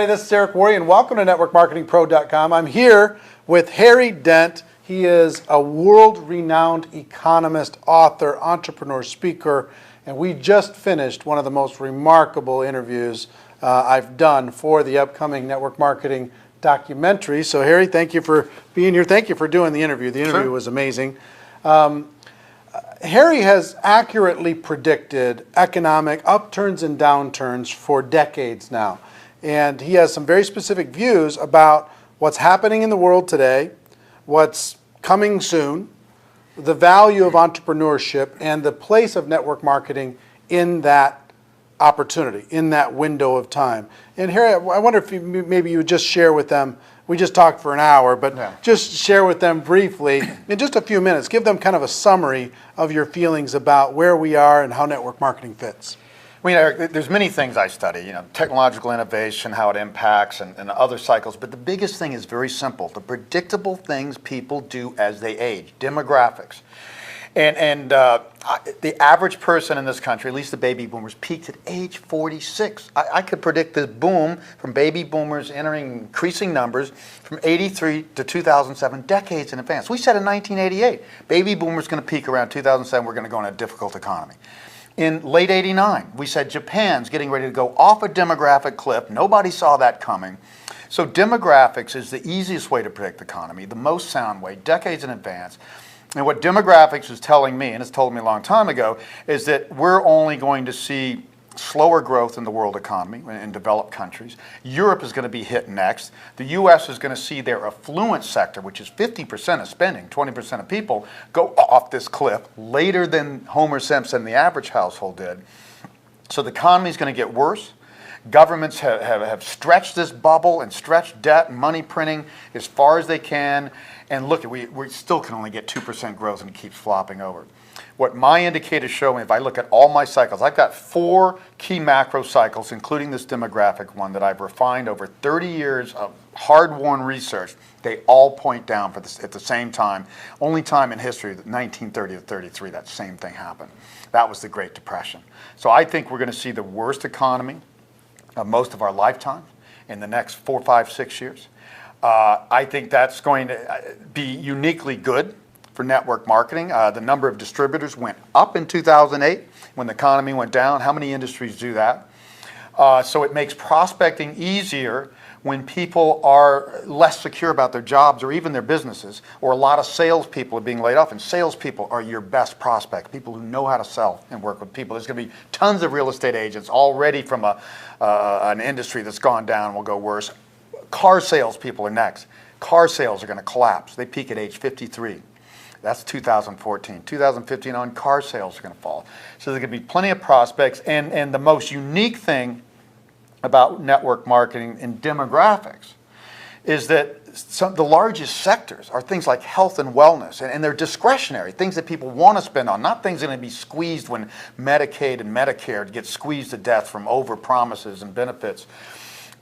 Hey, this is Eric Worre, and welcome to NetworkMarketingPro.com. I'm here with Harry Dent. He is a world-renowned economist, author, entrepreneur, speaker, and we just finished one of the most remarkable interviews I've done for the upcoming network marketing documentary. So, Harry, thank you for being here. Thank you for doing the interview. The interview was amazing. Harry has accurately predicted economic upturns and downturns for decades now. And he has some very specific views about what's happening in the world today, what's coming soon, the value of entrepreneurship, and the place of network marketing in that opportunity, in that window of time. And Harry, I wonder if maybe you would just share with them, we just talked for an hour, but just share with them briefly, in just a few minutes, give them kind of a summary of your feelings about where we are and how network marketing fits. Well, Eric, there's many things I study, technological innovation, how it impacts, and other cycles. But the biggest thing is very simple: the predictable things people do as they age, demographics. And the average person in this country, at least the baby boomers, peaked at age 46. I could predict this boom from baby boomers entering increasing numbers from 83 to 2007, decades in advance. We said in 1988, baby boomers going to peak around 2007. We're going to go in a difficult economy. In late '89, we said Japan's getting ready to go off a demographic cliff. Nobody saw that coming. So demographics is the easiest way to predict the economy, the most sound way, decades in advance. And what demographics is telling me, and it's told me a long time ago, is that we're only going to see slower growth in the world economy in developed countries. Europe is going to be hit next. The U.S. is going to see their affluent sector, which is 50% of spending, 20% of people, go off this cliff later than Homer Simpson, the average household, did. So the economy is going to get worse. Governments have stretched this bubble and stretched debt and money printing as far as they can. And look, we still can only get 2% growth and it keeps flopping over. What my indicators show me, if I look at all my cycles, I've got 4 key macro cycles, including this demographic one that I've refined over 30 years of hard-won research. They all point down for this at the same time. Only time in history, 1930 to 33, that same thing happened. That was the Great Depression. So I think we're going to see the worst economy of most of our lifetime in the next 4, 5, 6 years. I think that's going to be uniquely good for network marketing. The number of distributors went up in 2008 when the economy went down. How many industries do that? So it makes prospecting easier when people are less secure about their jobs or even their businesses, or a lot of salespeople are being laid off, and salespeople are your best prospect, people who know how to sell and work with people. There's going to be tons of real estate agents already from an industry that's gone down, will go worse. Car salespeople are next. Car sales are going to collapse. They peak at age 53. That's 2014. 2015 on, car sales are going to fall. So there's going to be plenty of prospects. And the most unique thing about network marketing and demographics is that the largest sectors are things like health and wellness, and they're discretionary, things that people want to spend on, not things that are going to be squeezed when Medicaid and Medicare get squeezed to death from over promises and benefits.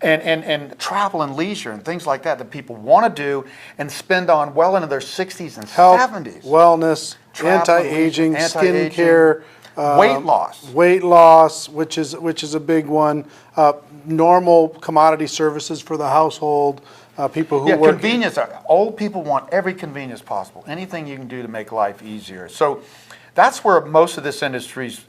And travel and leisure and things like that people want to do and spend on well into their 60s and Health, 70s. Wellness, anti-aging, skincare, weight loss, which is a big one. Normal commodity services for the household. People who work. Convenience. Old people want every convenience possible. Anything you can do to make life easier. So that's where most of this industry's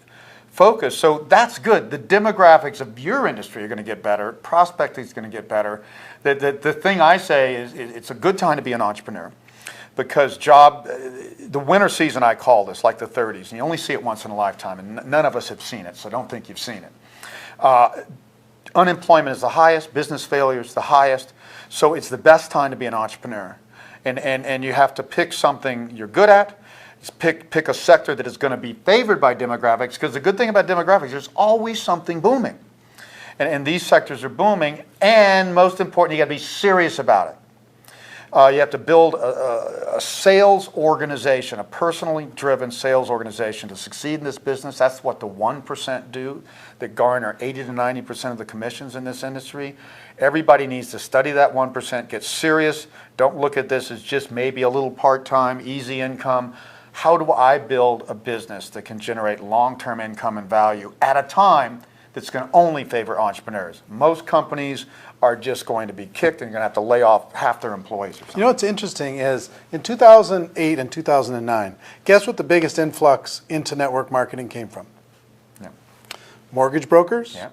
focus. So that's good. The demographics of your industry are going to get better. Prospecting is going to get better. The thing I say is it's a good time to be an entrepreneur, because the winter season, I call this, like the 30s, and you only see it once in a lifetime, and none of us have seen it, so don't think you've seen it. Unemployment is the highest, business failure is the highest, so it's the best time to be an entrepreneur. And you have to pick something you're good at. Pick a sector that is going to be favored by demographics, because the good thing about demographics, there's always something booming. And these sectors are booming, and most important, you got to be serious about it. You have to build a sales organization, a personally driven sales organization to succeed in this business. That's what the 1% do that garner 80 to 90% of the commissions in this industry. Everybody needs to study that 1%, get serious. Don't look at this as just maybe a little part-time, easy income. How do I build a business that can generate long-term income and value at a time that's going to only favor entrepreneurs? Most companies are just going to be kicked and you're going to have to lay off half their employees or something. You know what's interesting is in 2008 and 2009, guess what the biggest influx into network marketing came from? Yeah. Mortgage brokers, Yeah.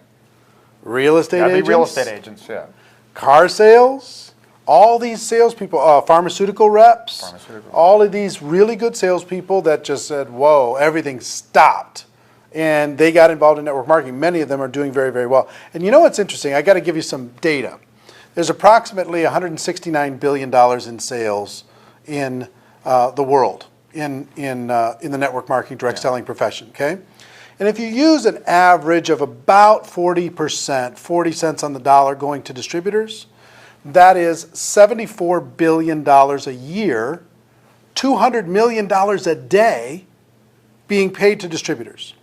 real estate Gotta be agents, real estate agents, yeah. car sales, all these salespeople, pharmaceutical reps, all of these really good salespeople that just said, whoa, everything stopped. And they got involved in network marketing. Many of them are doing very, very well. And you know what's interesting? I got to give you some data. There's approximately $169 billion in sales in the world in the network marketing direct selling profession, okay? And if you use an average of about 40%, 40 cents on the dollar going to distributors, that is $74 billion a year, $200 million a day being paid to distributors.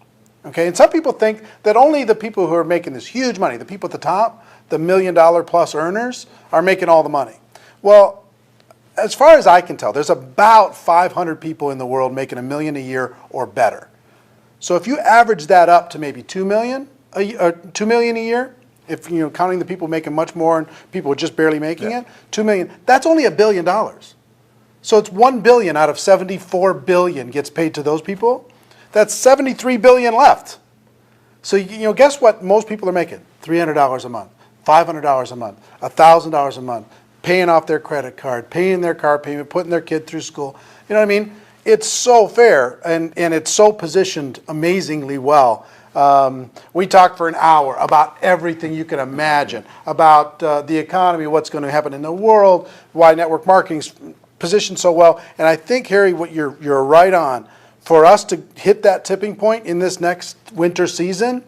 Okay, and some people think that only the people who are making this huge money, the people at the top, the $1 million plus earners, are making all the money. Well, as far as I can tell, there's about 500 people in the world making $1 million a year or better. So if you average that up to maybe $2 million a year, if you know counting the people making much more and people just barely making it, $2 million, that's only $1 billion. So it's $1 billion out of $74 billion gets paid to those people. That's $73 billion left. So you know, guess what most people are making? $300 a month, $500 a month, $1,000 a month, paying off their credit card, paying their car payment, putting their kid through school. You know what I mean? It's so fair, and it's so positioned amazingly well. We talked for an hour about everything you can imagine, about the economy, what's going to happen in the world, why network marketing's positioned so well. And I think, Harry, what you're right on. For us to hit that tipping point in this next winter season,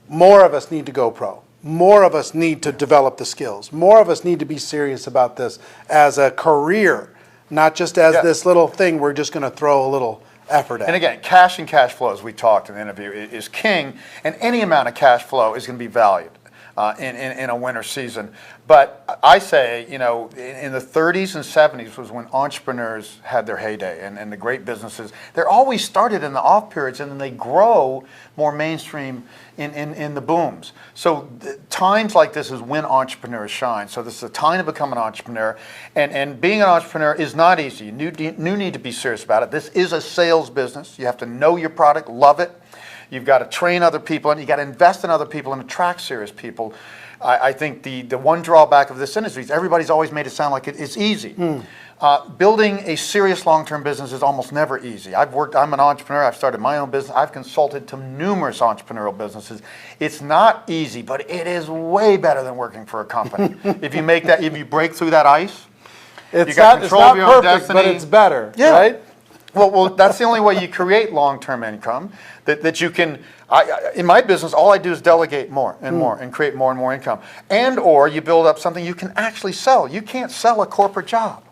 more of us need to go pro. More of us need to develop the skills. More of us need to be serious about this as a career, not just as this little thing we're just going to throw a little effort at. And again, cash and cash flow, as we talked in the interview, is king, and any amount of cash flow is going to be valued in a winter season. But I say, you know, in the 30s and 70s was when entrepreneurs had their heyday, and the great businesses. They're always started in the off periods, and then they grow more mainstream in the booms. So times like this is when entrepreneurs shine. So this is a time to become an entrepreneur, and being an entrepreneur is not easy. You need to be serious about it. This is a sales business. You have to know your product, love it. You've got to train other people, and you got to invest in other people and attract serious people. I think the one drawback of this industry is everybody's always made it sound like it's easy. Building a serious long-term business is almost never easy. I'm an entrepreneur. I've started my own business. I've consulted to numerous entrepreneurial businesses. It's not easy, but it is way better than working for a company. If you break through that ice, you got control of your own destiny. But it's better, right? Well, that's the only way you create long-term income. That you can. In my business, all I do is delegate more and more and create more and more income. And or you build up something you can actually sell. You can't sell a corporate job.